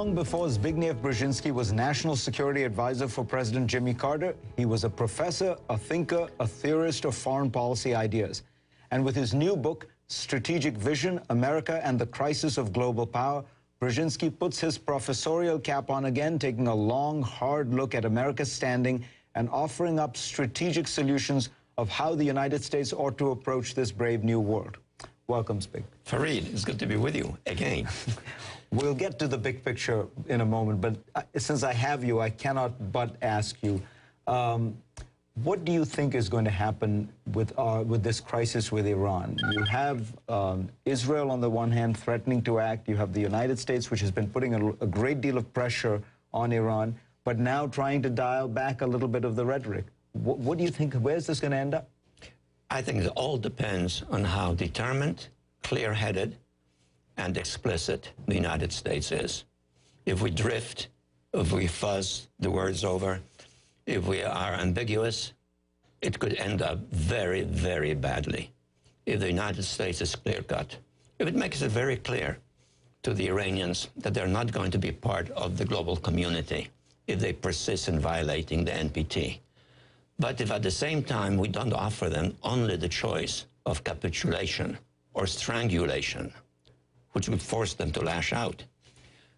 Long before Zbigniew Brzezinski was National Security Advisor for President Jimmy Carter, he was a professor, a thinker, a theorist of foreign policy ideas. And with his new book, Strategic Vision, America and the Crisis of Global Power, Brzezinski puts his professorial cap on again, taking a long, hard look at America's standing and offering up strategic solutions of how the United States ought to approach this brave new world. Welcome, Zbig. Fareed, it's good to be with you again. We'll get to the big picture in a moment, but since I have you, I cannot but ask you, what do you think is going to happen with this crisis with Iran? You have Israel on the one hand threatening to act. You have the United States, which has been putting a great deal of pressure on Iran, but now trying to dial back a little bit of the rhetoric. What do you think? Where's this going to end up? I think it all depends on how determined, clear-headed, and explicit the United States is. If we drift, if we fuzz the words over, if we are ambiguous, it could end up very, very badly. If the United States is clear-cut, if it makes it very clear to the Iranians that they're not going to be part of the global community if they persist in violating the NPT. But if at the same time we don't offer them only the choice of capitulation or strangulation, which would force them to lash out.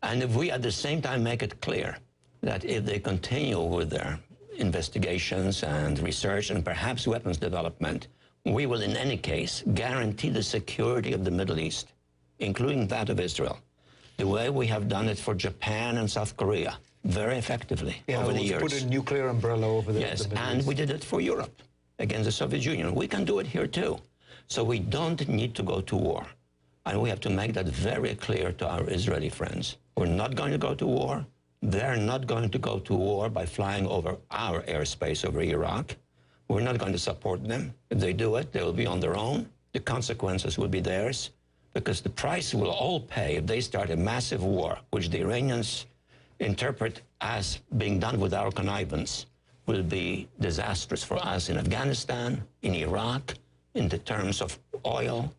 And if we at the same time make it clear that if they continue with their investigations and research and perhaps weapons development, we will in any case guarantee the security of the Middle East, including that of Israel, the way we have done it for Japan and South Korea very effectively over the years. Put a nuclear umbrella over the Yes, Middle and East. we did it for Europe against the Soviet Union. We can do it here too. So we don't need to go to war. And we have to make that very clear to our Israeli friends. We're not going to go to war. They're not going to go to war by flying over our airspace over Iraq. We're not going to support them. If they do it, they will be on their own. The consequences will be theirs, because the price we'll all pay if they start a massive war, which the Iranians interpret as being done with our connivance, will be disastrous for us in Afghanistan, in Iraq, in the terms of oil,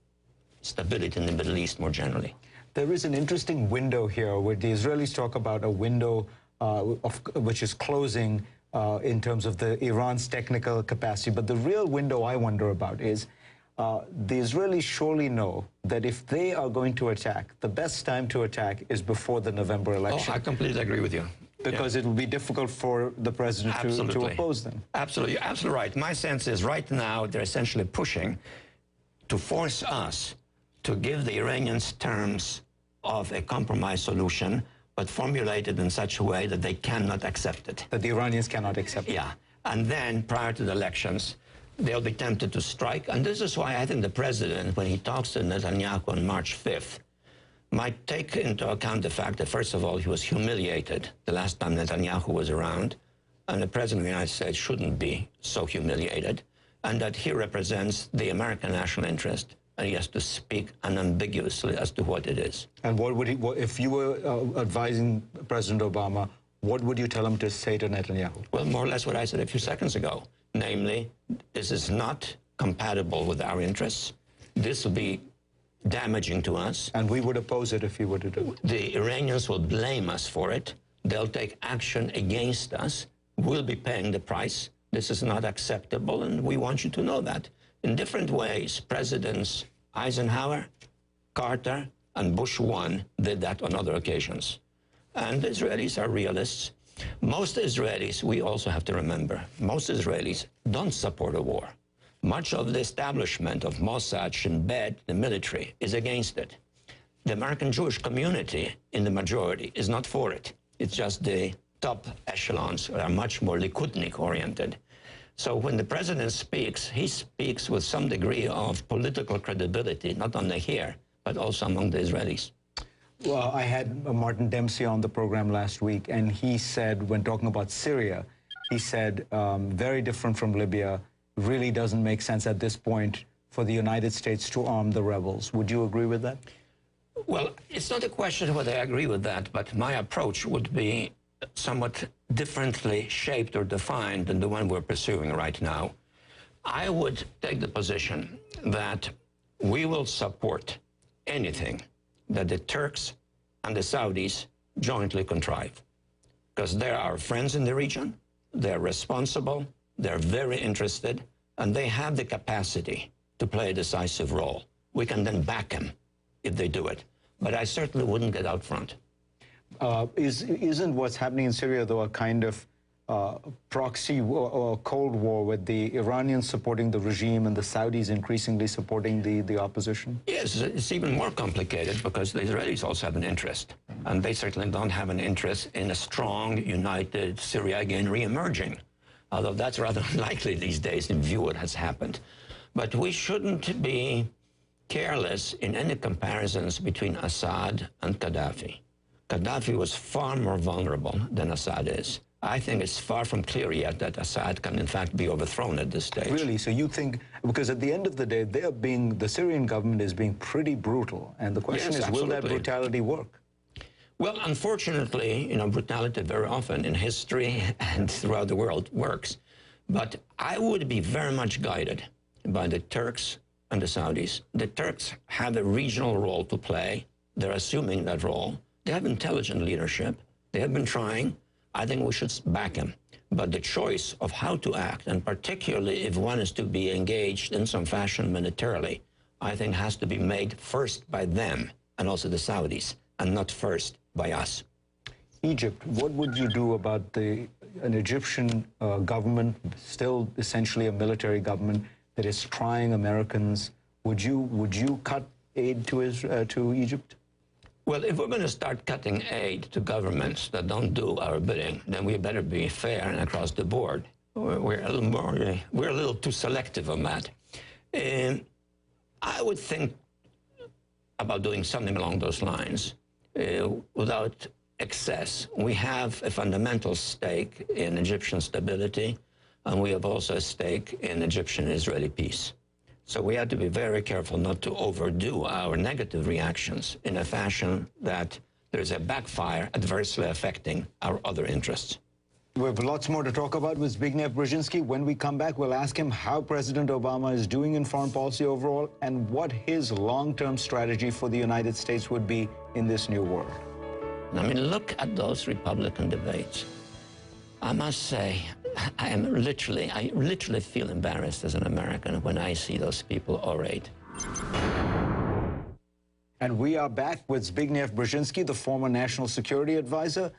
stability in the Middle East more generally. There is an interesting window here where the Israelis talk about a window which is closing in terms of Iran's technical capacity. But the real window I wonder about is the Israelis surely know that if they are going to attack, the best time to attack is before the November election. Oh, I completely agree with you. Because it will be difficult for the president to oppose them. Absolutely, you're absolutely right. My sense is right now they're essentially pushing to force us to give the Iranians terms of a compromise solution, but formulated in such a way that they cannot accept it. That the Iranians cannot accept it. Yeah, and then prior to the elections, they'll be tempted to strike. And this is why I think the president, when he talks to Netanyahu on March 5th, might take into account the fact that, first of all, he was humiliated the last time Netanyahu was around, and the president of the United States shouldn't be so humiliated, and that he represents the American national interest, and he has to speak unambiguously as to what it is. And what would he, if you were advising President Obama, what would you tell him to say to Netanyahu? Well, more or less what I said a few seconds ago. Namely, this is not compatible with our interests. This will be damaging to us. And we would oppose it if he were to do it. The Iranians will blame us for it. They'll take action against us. We'll be paying the price. This is not acceptable, and we want you to know that. In different ways, Presidents Eisenhower, Carter, and Bush 1 did that on other occasions. And the Israelis are realists. Most Israelis, we also have to remember, most Israelis don't support a war. Much of the establishment of Mossad, Shin Bet, the military, is against it. The American Jewish community, in the majority, is not for it. It's just the top echelons are much more Likudnik-oriented. So when the president speaks, he speaks with some degree of political credibility, not only here, but also among the Israelis. Well, I had Martin Dempsey on the program last week, and he said, when talking about Syria, he said, very different from Libya, really doesn't make sense at this point for the United States to arm the rebels. Would you agree with that? Well, it's not a question of whether I agree with that, but my approach would be somewhat differently shaped or defined than the one we're pursuing right now. I would take the position that we will support anything that the Turks and the Saudis jointly contrive. Because they're our friends in the region, they're responsible, they're very interested, and they have the capacity to play a decisive role. We can then back them if they do it. But I certainly wouldn't get out front. Isn't what's happening in Syria, though, a kind of proxy or Cold War with the Iranians supporting the regime and the Saudis increasingly supporting the opposition? Yes, it's even more complicated because the Israelis also have an interest. And they certainly don't have an interest in a strong, united Syria again re-emerging. Although that's rather unlikely these days in view of what has happened. But we shouldn't be careless in any comparisons between Assad and Gaddafi. Gaddafi was far more vulnerable than Assad is. I think it's far from clear yet that Assad can in fact be overthrown at this stage. Really? So you think, because at the end of the day, the Syrian government is being pretty brutal. And the question is, will that brutality work? Well, unfortunately, you know, brutality very often in history and throughout the world works. But I would be very much guided by the Turks and the Saudis. The Turks have a regional role to play. They're assuming that role. They have intelligent leadership. They have been trying. I think we should back them. But the choice of how to act, and particularly if one is to be engaged in some fashion militarily, I think has to be made first by them and also the Saudis, and not first by us. Egypt, what would you do about an Egyptian government, still essentially a military government, that is trying Americans? Would you cut aid to Egypt? Well, if we're going to start cutting aid to governments that don't do our bidding, then we better be fair and across the board. We're a little too selective on that. I would think about doing something along those lines without excess. We have a fundamental stake in Egyptian stability, and we have also a stake in Egyptian-Israeli peace. So we have to be very careful not to overdo our negative reactions in a fashion that there's a backfire adversely affecting our other interests. We have lots more to talk about with Zbigniew Brzezinski. When we come back, we'll ask him how President Obama is doing in foreign policy overall and what his long-term strategy for the United States would be in this new world. I mean, look at those Republican debates. I must say, I literally feel embarrassed as an American when I see those people orate. And we are back with Zbigniew Brzezinski, the former national security advisor.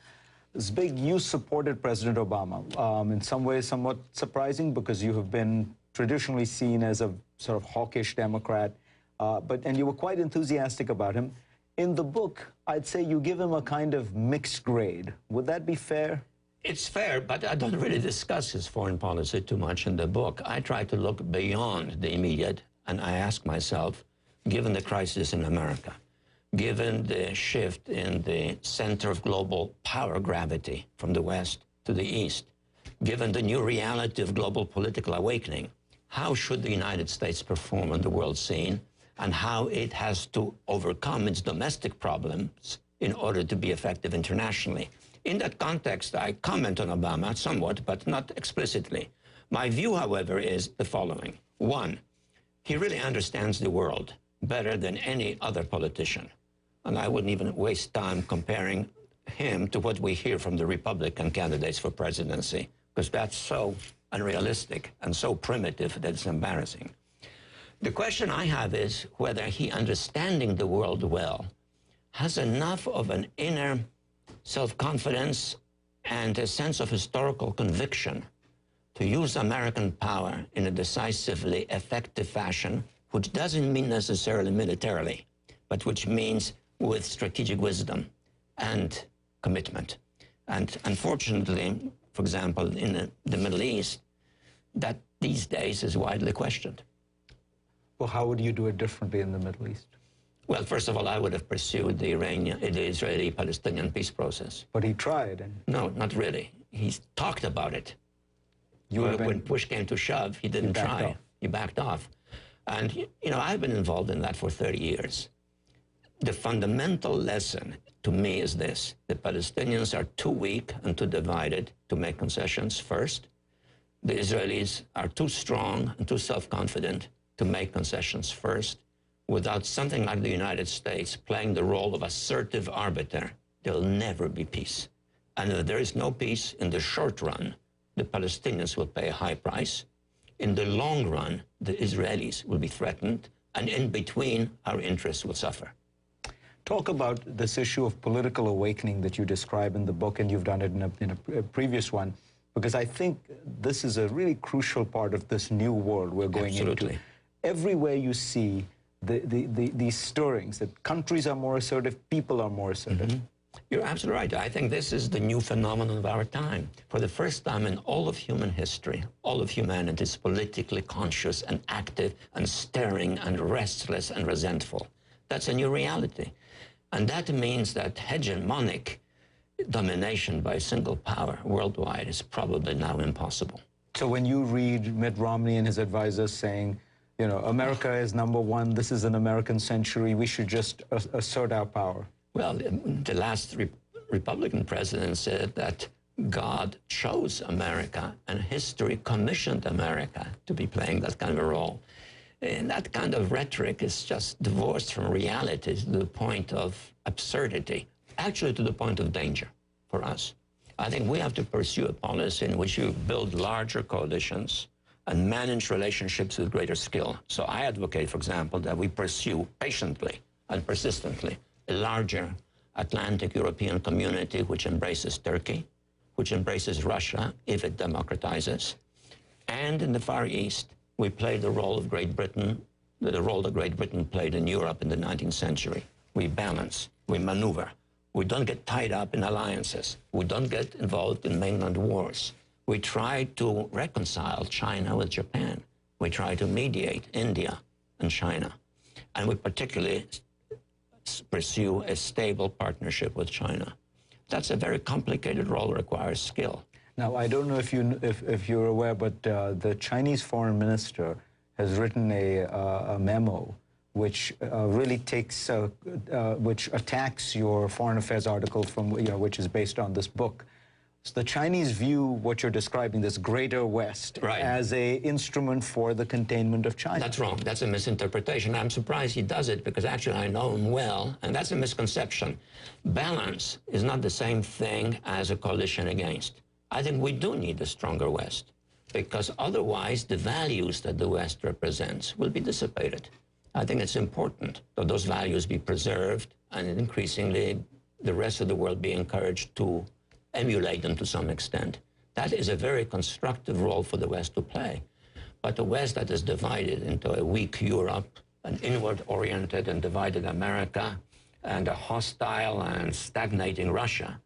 Zbig, you supported President Obama. In some ways, somewhat surprising because you have been traditionally seen as a sort of hawkish Democrat, and you were quite enthusiastic about him. In the book, I'd say you give him a kind of mixed grade. Would that be fair? It's fair, but I don't really discuss his foreign policy too much in the book. I try to look beyond the immediate, and I ask myself, given the crisis in America, given the shift in the center of global power gravity from the West to the East, given the new reality of global political awakening, how should the United States perform on the world scene, and how it has to overcome its domestic problems in order to be effective internationally? In that context, I comment on Obama somewhat, but not explicitly. My view, however, is the following. One, he really understands the world better than any other politician. And I wouldn't even waste time comparing him to what we hear from the Republican candidates for presidency, because that's so unrealistic and so primitive that it's embarrassing. The question I have is whether he, understanding the world well, has enough of an inner self-confidence and a sense of historical conviction to use American power in a decisively effective fashion, which doesn't mean necessarily militarily, but which means with strategic wisdom and commitment. And unfortunately, for example, in the Middle East, that these days is widely questioned. Well, how would you do it differently in the Middle East? Well, first of all, I would have pursued the Israeli-Palestinian peace process. But he tried. No, not really. He talked about it. When push came to shove, he didn't try. He backed off. And, you know, I've been involved in that for 30 years. The fundamental lesson to me is this. The Palestinians are too weak and too divided to make concessions first. The Israelis are too strong and too self-confident to make concessions first. Without something like the United States playing the role of assertive arbiter there'll never be peace. And if there is no peace in the short run, the Palestinians will pay a high price. In the long run, the Israelis will be threatened, and in between, our interests will suffer. Talk about this issue of political awakening that you describe in the book, and you've done it in a previous one, because I think this is a really crucial part of this new world we're going into. Everywhere you see these stirrings, that countries are more assertive, people are more assertive. You're absolutely right. I think this is the new phenomenon of our time. For the first time in all of human history, all of humanity is politically conscious and active and stirring and restless and resentful. That's a new reality. And that means that hegemonic domination by a single power worldwide is probably now impossible. So when you read Mitt Romney and his advisors saying, you know, America is #1, this is an American century, we should just assert our power. Well, the last Republican president said that God chose America and history commissioned America to be playing that kind of a role. And that kind of rhetoric is just divorced from reality to the point of absurdity, actually to the point of danger for us. I think we have to pursue a policy in which you build larger coalitions and manage relationships with greater skill. So I advocate, for example, that we pursue patiently and persistently a larger Atlantic European community which embraces Turkey, which embraces Russia if it democratizes. And in the Far East, we play the role of Great Britain, the role that Great Britain played in Europe in the 19th century. We balance, we maneuver. We don't get tied up in alliances. We don't get involved in mainland wars. We try to reconcile China with Japan. We try to mediate India and China. And we particularly pursue a stable partnership with China. That's a very complicated role, requires skill. Now, I don't know if you're aware, but the Chinese foreign minister has written a memo which really takes, which attacks your foreign affairs article from, which is based on this book. So the Chinese view what you're describing, this greater West, as an instrument for the containment of China. That's wrong. That's a misinterpretation. I'm surprised he does it because actually I know him well, and that's a misconception. Balance is not the same thing as a coalition against. I think we do need a stronger West because otherwise the values that the West represents will be dissipated. I think it's important that those values be preserved and increasingly the rest of the world be encouraged to emulate them to some extent. That is a very constructive role for the West to play. But the West that is divided into a weak Europe, an inward-oriented and divided America, and a hostile and stagnating Russia,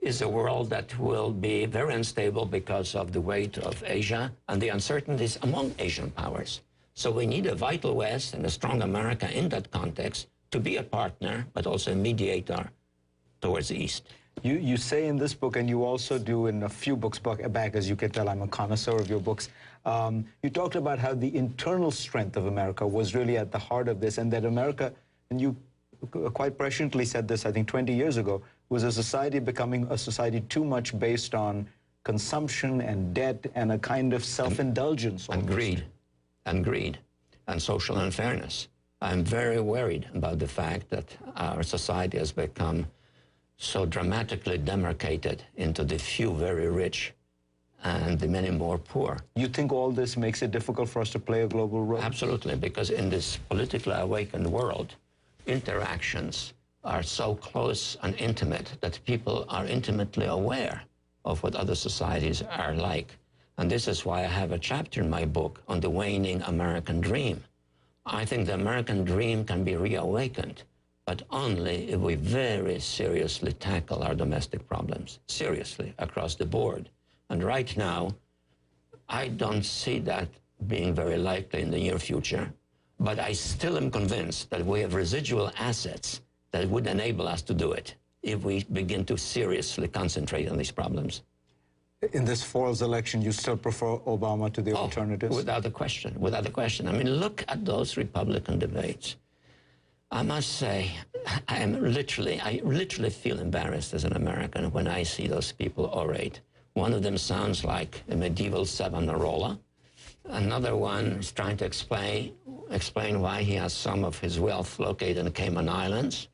is a world that will be very unstable because of the weight of Asia and the uncertainties among Asian powers. So we need a vital West and a strong America in that context to be a partner, but also a mediator towards the East. You say in this book, and you also do in a few books back, as you can tell, I'm a connoisseur of your books, you talked about how the internal strength of America was really at the heart of this, and that America, and you quite presciently said this, I think 20 years ago, was a society becoming a society too much based on consumption and debt and a kind of self-indulgence. And greed, and social unfairness. I'm very worried about the fact that our society has become so dramatically demarcated into the few very rich and the many more poor. You think all this makes it difficult for us to play a global role? Absolutely, because in this politically awakened world, interactions are so close and intimate that people are intimately aware of what other societies are like. And this is why I have a chapter in my book on the waning American dream. I think the American dream can be reawakened, but only if we very seriously tackle our domestic problems, seriously, across the board. And right now, I don't see that being very likely in the near future, but I still am convinced that we have residual assets that would enable us to do it if we begin to seriously concentrate on these problems. In this fall's election, you still prefer Obama to the alternatives? Without a question, without a question. I mean, look at those Republican debates. I must say, I literally feel embarrassed as an American when I see those people orate. One of them sounds like a medieval Savonarola. Another one is trying to explain why he has some of his wealth located in the Cayman Islands.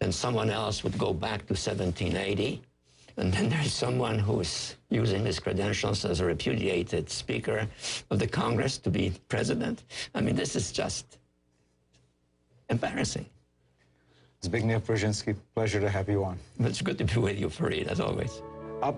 then someone else would go back to 1780, and then there's someone who's using his credentials as a repudiated Speaker of the Congress to be president. I mean, this is just embarrassing. Zbigniew Brzezinski, pleasure to have you on. It's good to be with you, Fareed, as always.